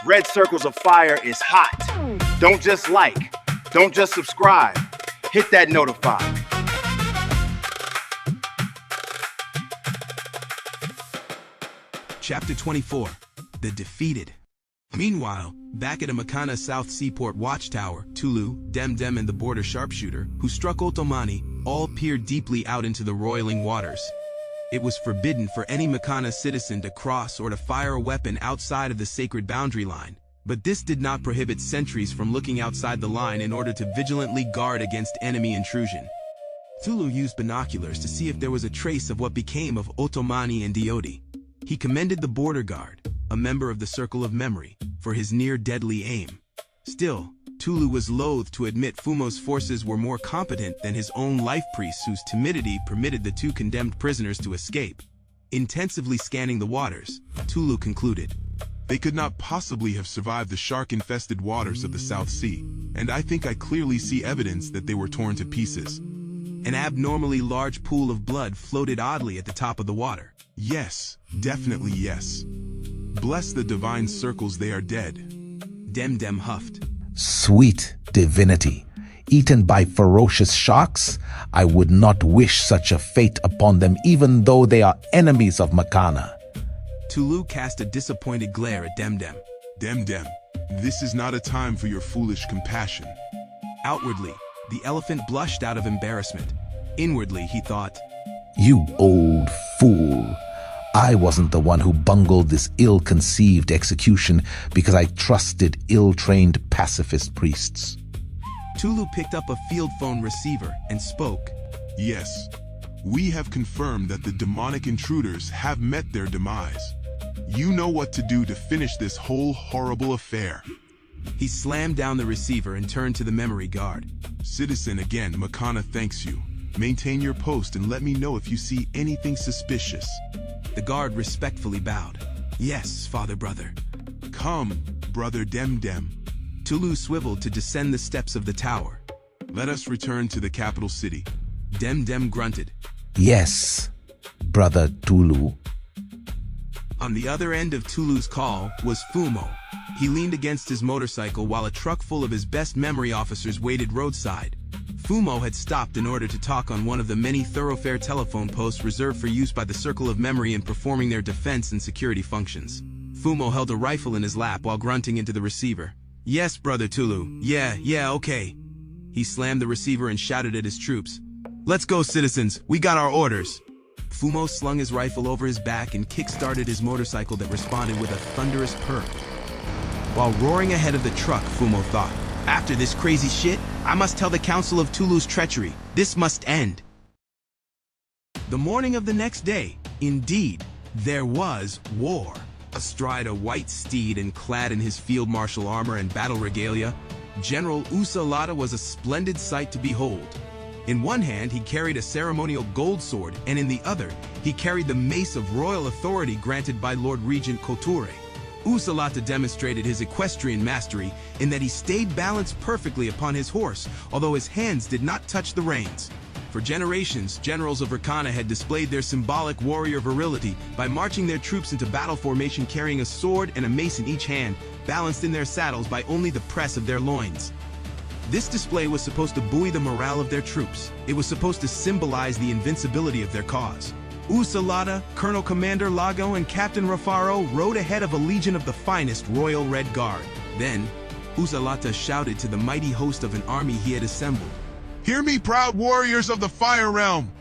Red circles of fire is hot. Don't just like, don't just subscribe. Hit that notify. Chapter 24, The Defeated. Meanwhile, back at a Makana South Seaport watchtower, Tulu, Demdem and the border sharpshooter, who struck Ottomani, all peered deeply out into the roiling waters. It was forbidden for any Makana citizen to cross or to fire a weapon outside of the sacred boundary line, but this did not prohibit sentries from looking outside the line in order to vigilantly guard against enemy intrusion. Tulu used binoculars to see if there was a trace of what became of Ottomani and Diodi. He commended the border guard, a member of the Circle of Memory, for his near-deadly aim. Still, Tulu was loath to admit Fumo's forces were more competent than his own life priests whose timidity permitted the two condemned prisoners to escape. Intensively scanning the waters, Tulu concluded, "They could not possibly have survived the shark-infested waters of the South Sea, and I think I clearly see evidence that they were torn to pieces." An abnormally large pool of blood floated oddly at the top of the water. "Yes, definitely yes. Bless the divine circles, they are dead." Demdem huffed. Sweet divinity, eaten by ferocious sharks, I would not wish such a fate upon them even though they are enemies of Makana. Tulu cast a disappointed glare at Demdem. "Demdem, this is not a time for your foolish compassion." Outwardly, the elephant blushed out of embarrassment. Inwardly, he thought, You old fool. I wasn't the one who bungled this ill-conceived execution because I trusted ill-trained pacifist priests. Tulu picked up a field phone receiver and spoke. "Yes, we have confirmed that the demonic intruders have met their demise. You know what to do to finish this whole horrible affair." He slammed down the receiver and turned to the memory guard. "Citizen, again, Makana thanks you. Maintain your post and let me know if you see anything suspicious." The guard respectfully bowed. "Yes, Father Brother." "Come, Brother Demdem." Tulu swiveled to descend the steps of the tower. "Let us return to the capital city." Demdem grunted. Yes, Brother Tulu. On the other end of Tulu's call was Fumo. He leaned against his motorcycle while a truck full of his best memory officers waited roadside. Fumo had stopped in order to talk on one of the many thoroughfare telephone posts reserved for use by the Circle of Memory in performing their defense and security functions. Fumo held a rifle in his lap while grunting into the receiver. "Yes, Brother Tulu. Yeah, okay." He slammed the receiver and shouted at his troops. "Let's go, citizens. We got our orders." Fumo slung his rifle over his back and kick-started his motorcycle that responded with a thunderous purr. While roaring ahead of the truck, Fumo thought, "After this crazy shit, I must tell the Council of Tulu's treachery. This must end." The morning of the next day, indeed, there was war. Astride a white steed and clad in his field marshal armor and battle regalia, General Uhsa-Lata was a splendid sight to behold. In one hand, he carried a ceremonial gold sword, and in the other, he carried the Mace of royal authority granted by Lord Regent Koture. Uhsa-Lata demonstrated his equestrian mastery in that he stayed balanced perfectly upon his horse, although his hands did not touch the reins. For generations, generals of Rakana had displayed their symbolic warrior virility by marching their troops into battle formation carrying a sword and a mace in each hand, balanced in their saddles by only the press of their loins. This display was supposed to buoy the morale of their troops. It was supposed to symbolize the invincibility of their cause. Uhsa-Lata, Colonel Commander Lago, and Captain Rafaro rode ahead of a legion of the finest Royal Red Guard. Then, Uhsa-Lata shouted to the mighty host of an army he had assembled. "Hear me, proud warriors of the Fire Realm!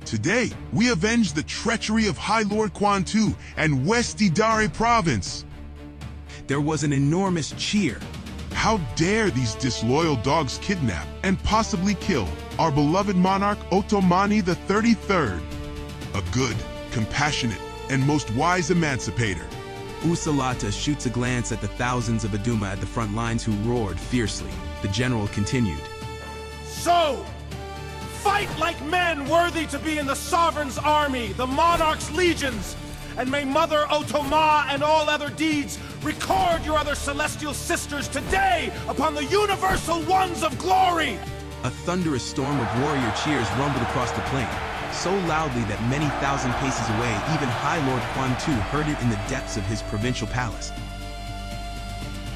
Today, we avenge the treachery of High Lord Quan-Tu and West Idari Province." There was an enormous cheer. "How dare these disloyal dogs kidnap and possibly kill our beloved monarch Ottomani the 33rd? A good, compassionate, and most wise emancipator." Uhsa-Lata shoots a glance at the thousands of Aduma at the front lines who roared fiercely. The general continued. So, fight like men worthy to be in the sovereign's army, the monarch's legions, and may Mother Otoma and all other deeds record your other celestial sisters today upon the universal ones of glory! A thunderous storm of warrior cheers rumbled across the plain, so loudly that many thousand paces away, even High Lord Quan-Tu heard it in the depths of his provincial palace.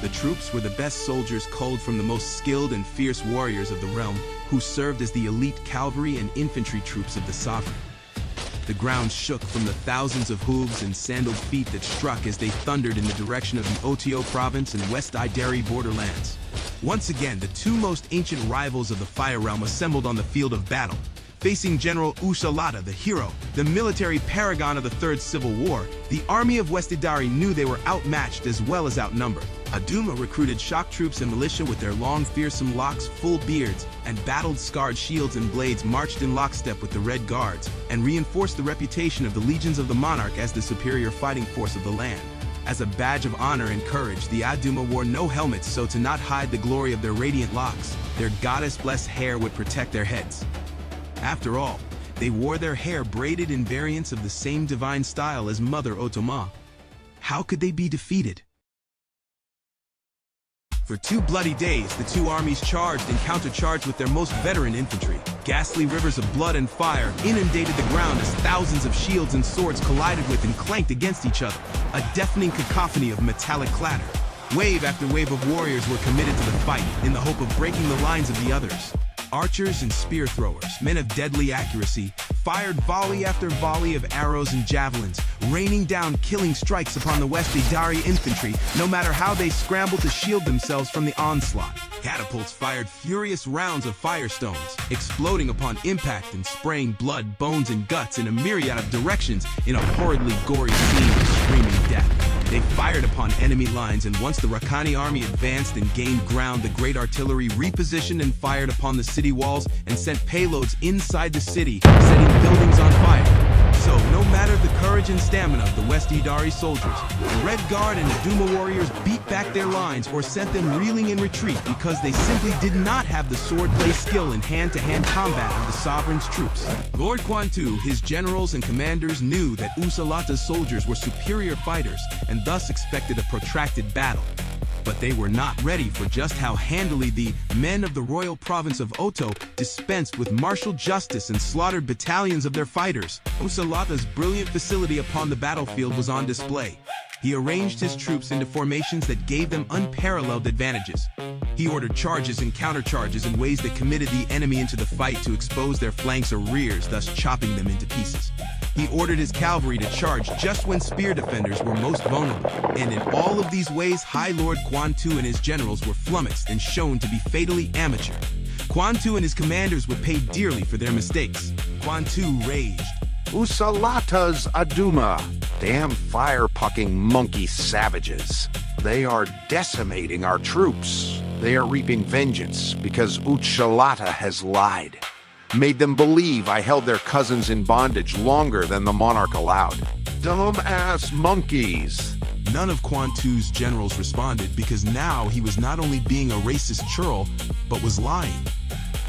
The troops were the best soldiers culled from the most skilled and fierce warriors of the realm, who served as the elite cavalry and infantry troops of the sovereign. The ground shook from the thousands of hooves and sandaled feet that struck as they thundered in the direction of the Otio province and West Idari borderlands. Once again, the two most ancient rivals of the Fire Realm assembled on the field of battle. Facing General Uhsa-Lata, the hero, the military paragon of the Third Civil War, the army of West Idari knew they were outmatched as well as outnumbered. Aduma recruited shock troops and militia with their long, fearsome locks, full beards, and battled scarred shields and blades marched in lockstep with the Red Guards, and reinforced the reputation of the legions of the monarch as the superior fighting force of the land. As a badge of honor and courage, the Aduma wore no helmets so to not hide the glory of their radiant locks, their goddess-blessed hair would protect their heads. After all, they wore their hair braided in variants of the same divine style as Mother Otoma. How could they be defeated? For 2 bloody days, the two armies charged and countercharged with their most veteran infantry. Ghastly rivers of blood and fire inundated the ground as thousands of shields and swords collided with and clanked against each other, a deafening cacophony of metallic clatter. Wave after wave of warriors were committed to the fight in the hope of breaking the lines of the others. Archers and spear throwers, men of deadly accuracy, fired volley after volley of arrows and javelins, raining down killing strikes upon the West Idari infantry, no matter how they scrambled to shield themselves from the onslaught. Catapults fired furious rounds of firestones, exploding upon impact and spraying blood, bones, and guts in a myriad of directions in a horridly gory scene of screaming death. They fired upon enemy lines, and once the Rakani army advanced and gained ground, the great artillery repositioned and fired upon the city walls and sent payloads inside the city, setting buildings on fire. So, no matter the courage and stamina of the West Idari soldiers, the Red Guard and Aduma warriors beat back their lines or sent them reeling in retreat because they simply did not have the swordplay skill in hand-to-hand combat of the sovereign's troops. Lord Quan-Tu, his generals and commanders knew that Uhsa-Lata's soldiers were superior fighters and thus expected a protracted battle. But they were not ready for just how handily the men of the royal province of Oto dispensed with martial justice and slaughtered battalions of their fighters. Uhsa-Lata's brilliant facility upon the battlefield was on display. He arranged his troops into formations that gave them unparalleled advantages. He ordered charges and countercharges in ways that committed the enemy into the fight to expose their flanks or rears, thus chopping them into pieces. He ordered his cavalry to charge just when spear defenders were most vulnerable, and in all of these ways, High Lord Quan-Tu and his generals were flummoxed and shown to be fatally amateur. Quan-Tu and his commanders would pay dearly for their mistakes. Quan-Tu raged. Uhsa-Lata's Aduma. Damn fire-pucking monkey savages. They are decimating our troops. They are reaping vengeance because Uhsa-Lata has lied. Made them believe I held their cousins in bondage longer than the monarch allowed. Dumb-ass monkeys. None of Quan-Tu's generals responded because now he was not only being a racist churl, but was lying.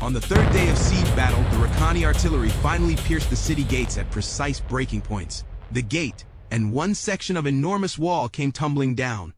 On the 3rd day of siege battle, the Rakani artillery finally pierced the city gates at precise breaking points. The gate and one section of enormous wall came tumbling down.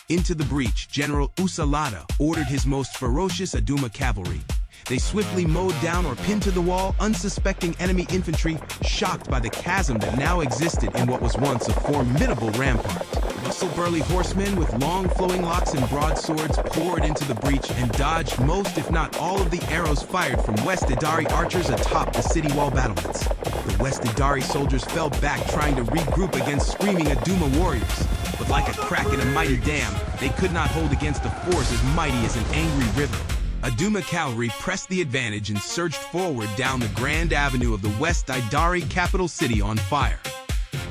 Into the breach, General Uhsa-Lata ordered his most ferocious Aduma cavalry. They swiftly mowed down or pinned to the wall unsuspecting enemy infantry, shocked by the chasm that now existed in what was once a formidable rampart. Muscle-burly horsemen with long flowing locks and broadswords poured into the breach and dodged most, if not all, of the arrows fired from West Idari archers atop the city wall battlements. The West Idari soldiers fell back trying to regroup against screaming Aduma warriors. But like a crack in a mighty dam, they could not hold against a force as mighty as an angry river. Aduma cavalry pressed the advantage and surged forward down the grand avenue of the West Idari capital city on fire.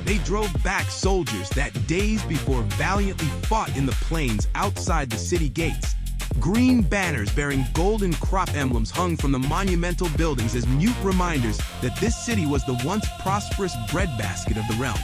They drove back soldiers that days before valiantly fought in the plains outside the city gates. Green banners bearing golden crop emblems hung from the monumental buildings as mute reminders that this city was the once prosperous breadbasket of the realm.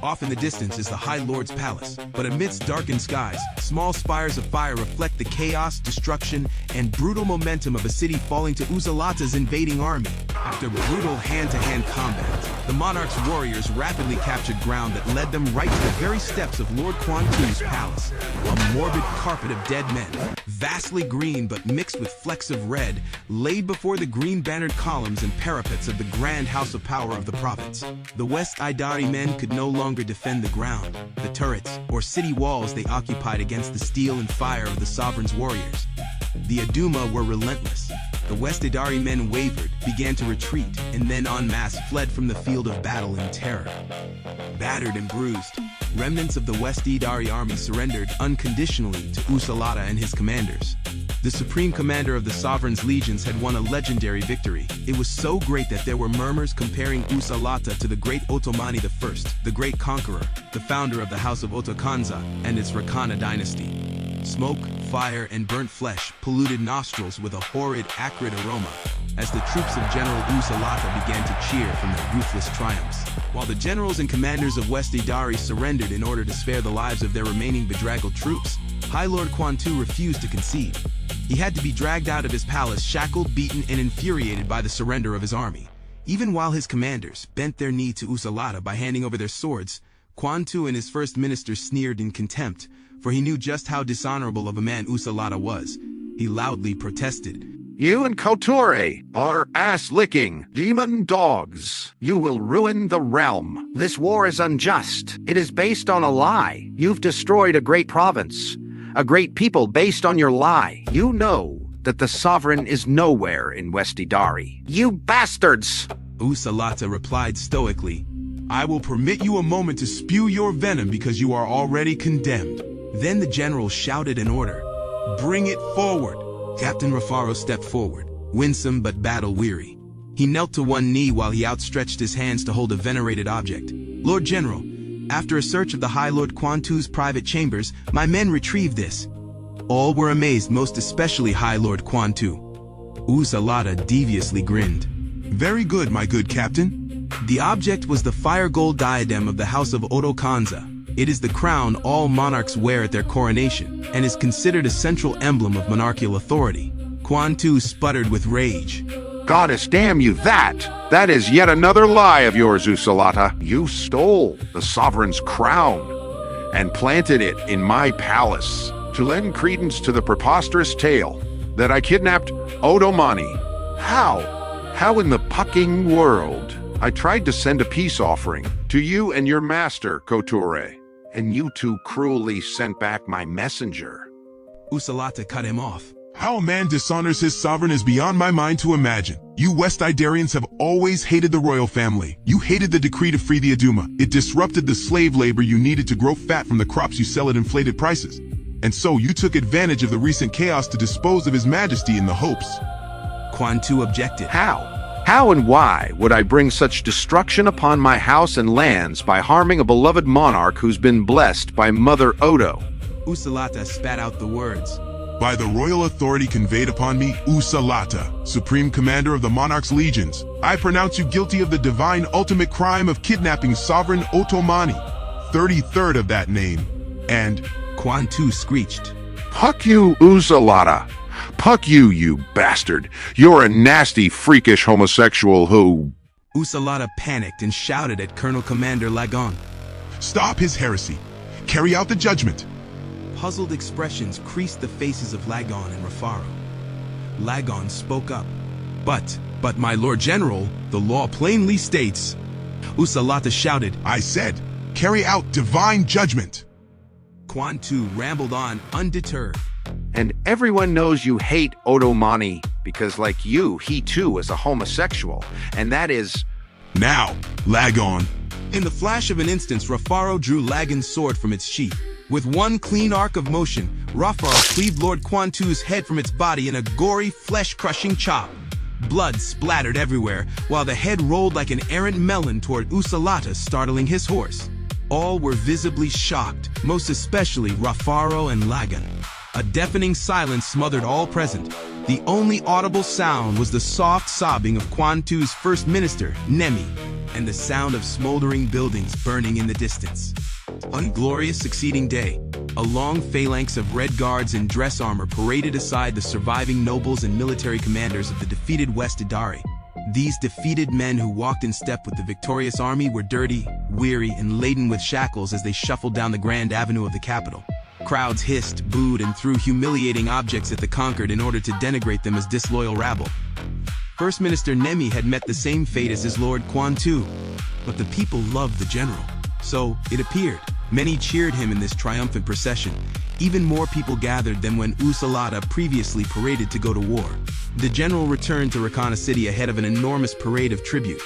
Off in the distance is the High Lord's palace, but amidst darkened skies, small spires of fire reflect the chaos, destruction, and brutal momentum of a city falling to Uhsa-Lata's invading army. After brutal hand-to-hand combat, the monarch's warriors rapidly captured ground that led them right to the very steps of Lord Quan-Tu's palace. A morbid carpet of dead men, vastly green but mixed with flecks of red, laid before the green bannered columns and parapets of the grand house of power of the province. The West Idari men could no longer defend the ground, the turrets, or city walls they occupied against the steel and fire of the sovereign's warriors. The Aduma were relentless. The West Idari men wavered, began to retreat, and then en masse fled from the field of battle in terror. Battered and bruised, remnants of the West Idari army surrendered unconditionally to Uhsa-Lata and his commanders. The supreme commander of the sovereign's legions had won a legendary victory. It was so great that there were murmurs comparing Uhsa-Lata to the great Otomani I, the great conqueror, the founder of the house of Otokanza and its Rakana dynasty. Smoke, fire, and burnt flesh polluted nostrils with a horrid, acrid aroma as the troops of General Uhsa-Lata began to cheer from their ruthless triumphs. While the generals and commanders of West Idari surrendered in order to spare the lives of their remaining bedraggled troops, High Lord Quan-Tu refused to concede. He had to be dragged out of his palace, shackled, beaten, and infuriated by the surrender of his army. Even while his commanders bent their knee to Uhsa-Lata by handing over their swords, Quan-Tu and his first minister sneered in contempt, for he knew just how dishonorable of a man Uhsa-Lata was. He loudly protested. You and Couture are ass-licking demon dogs. You will ruin the realm. This war is unjust. It is based on a lie. You've destroyed a great province, a great people based on your lie. You know that the sovereign is nowhere in West Idari. You bastards! Uhsa-Lata replied stoically, I will permit you a moment to spew your venom because you are already condemned. Then the general shouted an order. Bring it forward. Captain Rafaro stepped forward, winsome but battle-weary. He knelt to one knee while he outstretched his hands to hold a venerated object. Lord General, after a search of the High Lord Quan-Tu's private chambers, my men retrieved this. All were amazed, most especially High Lord Quan-Tu. Uhsa-Lata deviously grinned. Very good, my good captain. The object was the fire gold diadem of the house of Otokanza. It is the crown all monarchs wear at their coronation, and is considered a central emblem of monarchical authority. Quan-Tu sputtered with rage. Goddess damn you, that is yet another lie of yours, Uhsa-Lata. You stole the sovereign's crown and planted it in my palace to lend credence to the preposterous tale that I kidnapped Otomani. How in the fucking world? I tried to send a peace offering to you and your master, Couture, and you two cruelly sent back my messenger. Uhsa-Lata cut him off. How a man dishonors his sovereign is beyond my mind to imagine. You West Idarians have always hated the royal family. You hated the decree to free the Aduma. It disrupted the slave labor you needed to grow fat from the crops you sell at inflated prices. And so you took advantage of the recent chaos to dispose of his majesty in the hopes. Quan-Tu objected. How and why would I bring such destruction upon my house and lands by harming a beloved monarch who's been blessed by Mother Oto? Uhsa-Lata spat out the words. By the royal authority conveyed upon me, Uhsa-Lata, supreme commander of the monarch's legions, I pronounce you guilty of the divine ultimate crime of kidnapping sovereign Otomani, 33rd of that name, and... Quan-Tu screeched. Puck you, Uhsa-Lata. Puck you, you bastard. You're a nasty, freakish homosexual who... Uhsa-Lata panicked and shouted at Colonel Commander Lagon. Stop his heresy. Carry out the judgment. Puzzled expressions creased the faces of Lagon and Rafaro. Lagon spoke up. But my Lord General, the law plainly states... Uhsa-Lata shouted. I said, carry out divine judgment. Quan-Tu rambled on, undeterred. And everyone knows you hate Otomani because, like you, he too is a homosexual. And that is... Now, Lagon. In the flash of an instant, Rafaro drew Lagon's sword from its sheath. With one clean arc of motion, Rafaro cleaved Lord Quan-Tu's head from its body in a gory, flesh-crushing chop. Blood splattered everywhere, while the head rolled like an errant melon toward Uhsa-Lata, startling his horse. All were visibly shocked, most especially Rafaro and Lagon. A deafening silence smothered all present. The only audible sound was the soft sobbing of Quan-Tu's first minister, Nemi, and the sound of smoldering buildings burning in the distance. On glorious succeeding day, a long phalanx of red guards in dress armor paraded aside the surviving nobles and military commanders of the defeated West Idari. These defeated men who walked in step with the victorious army were dirty, weary, and laden with shackles as they shuffled down the grand avenue of the capital. Crowds hissed, booed, and threw humiliating objects at the conquered in order to denigrate them as disloyal rabble. First Minister Nemi had met the same fate as his Lord Quan-Tu, but the people loved the general. So, it appeared, many cheered him in this triumphant procession. Even more people gathered than when Uhsa-Lata previously paraded to go to war. The general returned to Rakana City ahead of an enormous parade of tribute.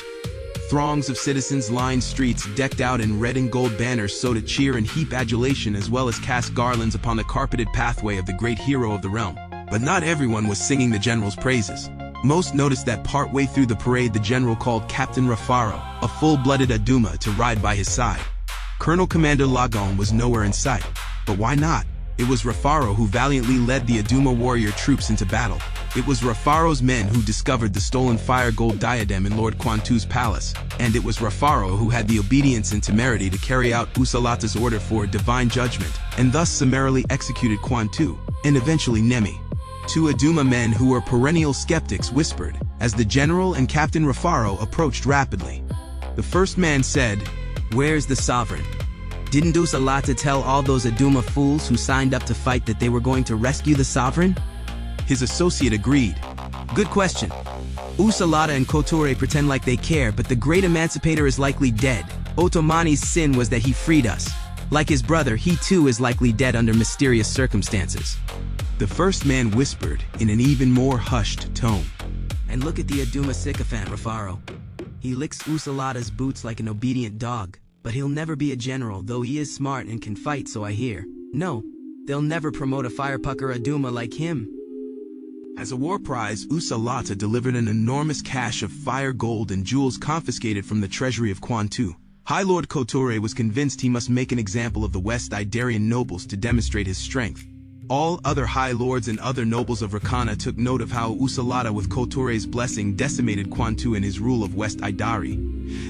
Throngs of citizens lined streets decked out in red and gold banners so to cheer and heap adulation as well as cast garlands upon the carpeted pathway of the great hero of the realm. But not everyone was singing the general's praises. Most noticed that partway through the parade the general called Captain Rafaro, a full-blooded Aduma, to ride by his side. Colonel Commander Lagon was nowhere in sight. But why not? It was Rafaro who valiantly led the Aduma warrior troops into battle. It was Rafaro's men who discovered the stolen fire gold diadem in Lord Quan-Tu's palace, and it was Rafaro who had the obedience and temerity to carry out Uhsa-Lata's order for divine judgment, and thus summarily executed Quan-Tu, and eventually Nemi. Two Aduma men who were perennial skeptics whispered, as the general and Captain Rafaro approached rapidly. The first man said, "Where's the sovereign? Didn't Uhsa-Lata tell all those Aduma fools who signed up to fight that they were going to rescue the sovereign?" His associate agreed. "Good question. Uhsa-Lata and Koture pretend like they care, but the great emancipator is likely dead. Otomani's sin was that he freed us. Like his brother, he too is likely dead under mysterious circumstances." The first man whispered in an even more hushed tone. "And look at the Aduma sycophant, Rafaro. He licks Uhsa-Lata's boots like an obedient dog. But he'll never be a general, though he is smart and can fight, so I hear. No, they'll never promote a firepucker Aduma like him." As a war prize, Uhsa-Lata delivered an enormous cache of fire gold and jewels confiscated from the treasury of Quan-Tu. High Lord Koture was convinced he must make an example of the West Idarian nobles to demonstrate his strength. All other High Lords and other nobles of Rakana took note of how Uhsa-Lata with Koture's blessing decimated Quan-Tu in his rule of West Idari.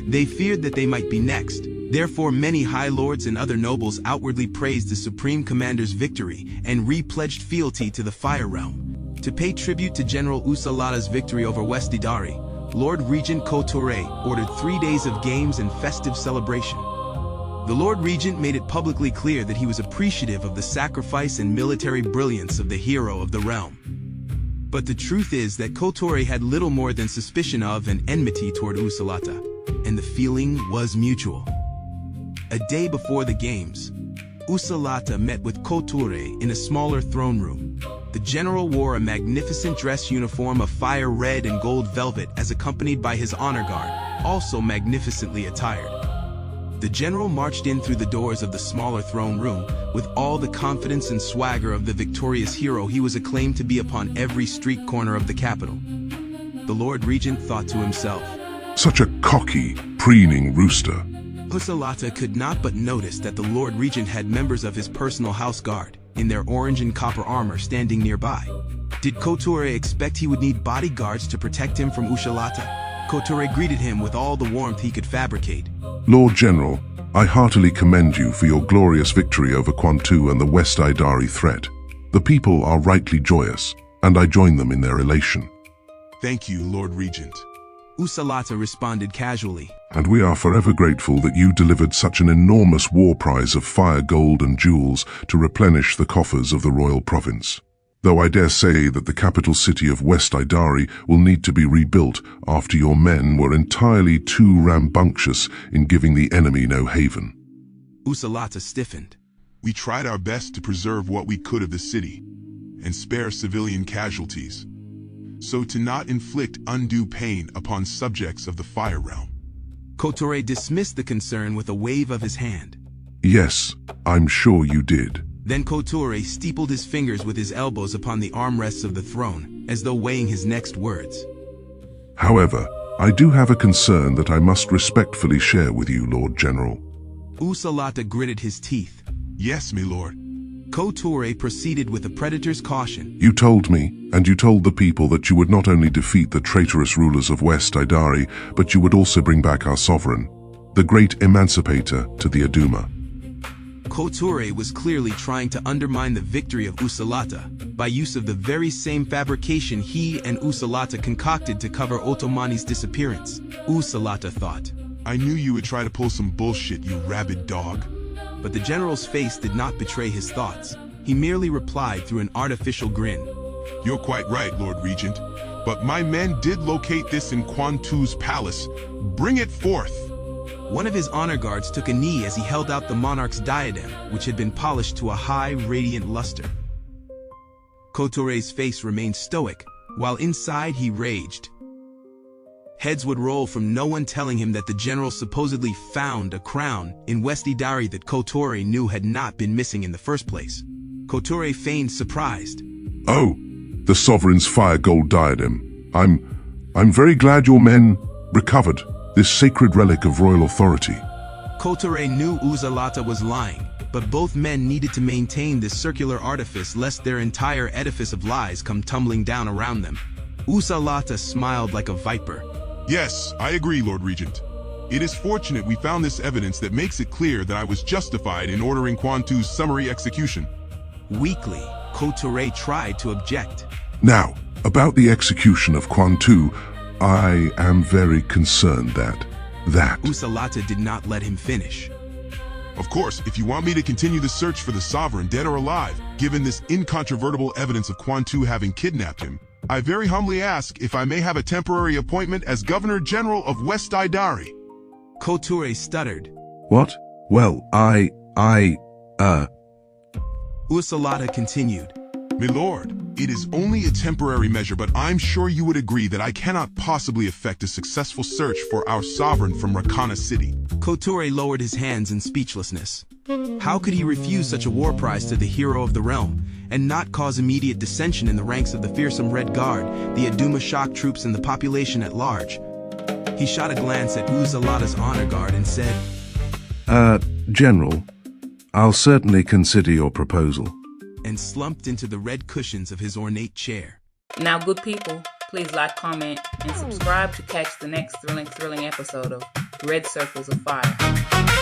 They feared that they might be next. Therefore many High Lords and other nobles outwardly praised the Supreme Commander's victory and re-pledged fealty to the Fire Realm. To pay tribute to General Uhsa-Lata's victory over West Idari, Lord Regent Koture ordered 3 days of games and festive celebration. The Lord Regent made it publicly clear that he was appreciative of the sacrifice and military brilliance of the hero of the realm. But the truth is that Koture had little more than suspicion of and enmity toward Uhsa-Lata, and the feeling was mutual. A day before the games, Uhsa-Lata met with Koture in a smaller throne room. The general wore a magnificent dress uniform of fire red and gold velvet as accompanied by his honor guard, also magnificently attired. The general marched in through the doors of the smaller throne room with all the confidence and swagger of the victorious hero he was acclaimed to be upon every street corner of the capital. The Lord Regent thought to himself, Such a cocky, preening rooster. Uhsa-Lata could not but notice that the Lord Regent had members of his personal house guard, in their orange and copper armor, standing nearby. Did Koture expect he would need bodyguards to protect him from Uhsa-Lata? Koture greeted him with all the warmth he could fabricate. Lord General, I heartily commend you for your glorious victory over Quan-Tu and the West Idari threat. The people are rightly joyous, and I join them in their elation. Thank you, Lord Regent. Uhsa-Lata responded casually. And we are forever grateful that you delivered such an enormous war prize of fire gold and jewels to replenish the coffers of the royal province. Though I dare say that the capital city of West Idari will need to be rebuilt after your men were entirely too rambunctious in giving the enemy no haven. Uhsa-Lata stiffened. We tried our best to preserve what we could of the city and spare civilian casualties, so to not inflict undue pain upon subjects of the Fire Realm. Koture dismissed the concern with a wave of his hand. Yes, I'm sure you did. Then Koture steepled his fingers with his elbows upon the armrests of the throne, as though weighing his next words. However, I do have a concern that I must respectfully share with you, Lord General. Uhsa-Lata gritted his teeth. Yes, my lord. Koture proceeded with a predator's caution. You told me, and you told the people that you would not only defeat the traitorous rulers of West Idari, but you would also bring back our sovereign, the great emancipator to the Aduma. Koture was clearly trying to undermine the victory of Uhsa-Lata by use of the very same fabrication he and Uhsa-Lata concocted to cover Otomani's disappearance. Uhsa-Lata thought. I knew you would try to pull some bullshit, you rabid dog. but the general's face did not betray his thoughts. He merely replied through an artificial grin. You're quite right, Lord Regent. But my men did locate this in Quan-Tu's palace. Bring it forth. One of his honor guards took a knee as he held out the monarch's diadem, which had been polished to a high, radiant luster. Kotore's face remained stoic, while inside he raged. Heads would roll from no one telling him that the general supposedly found a crown in West Idari that Kotore knew had not been missing in the first place. Kotore feigned surprised. Oh, the sovereign's fire gold diadem. I'm very glad your men recovered this sacred relic of royal authority. Kotore knew Uhsa-Lata was lying, but both men needed to maintain this circular artifice lest their entire edifice of lies come tumbling down around them. Uhsa-Lata smiled like a viper. Yes, I agree, Lord Regent. It is fortunate we found this evidence that makes it clear that I was justified in ordering Quan-Tu's summary execution. Weakly, Kotore tried to object. Now, about the execution of Quan-Tu, I am very concerned that Uhsa-Lata did not let him finish. Of course, if you want me to continue the search for the sovereign, dead or alive, given this incontrovertible evidence of Quan-Tu having kidnapped him, I very humbly ask if I may have a temporary appointment as Governor General of West Idari. Kotore stuttered. What? Well, Uhsa-Lata continued. My lord, it is only a temporary measure, but I'm sure you would agree that I cannot possibly effect a successful search for our sovereign from Rakana City. Kotore lowered his hands in speechlessness. How could he refuse such a war prize to the hero of the realm, and not cause immediate dissension in the ranks of the fearsome Red Guard, the Aduma shock troops, and the population at large? He shot a glance at Uhsa-Lata's honor guard and said, General, I'll certainly consider your proposal. And slumped into the red cushions of his ornate chair. Now, good people, please like, comment, and subscribe to catch the next thrilling episode of Red Circles of Fire.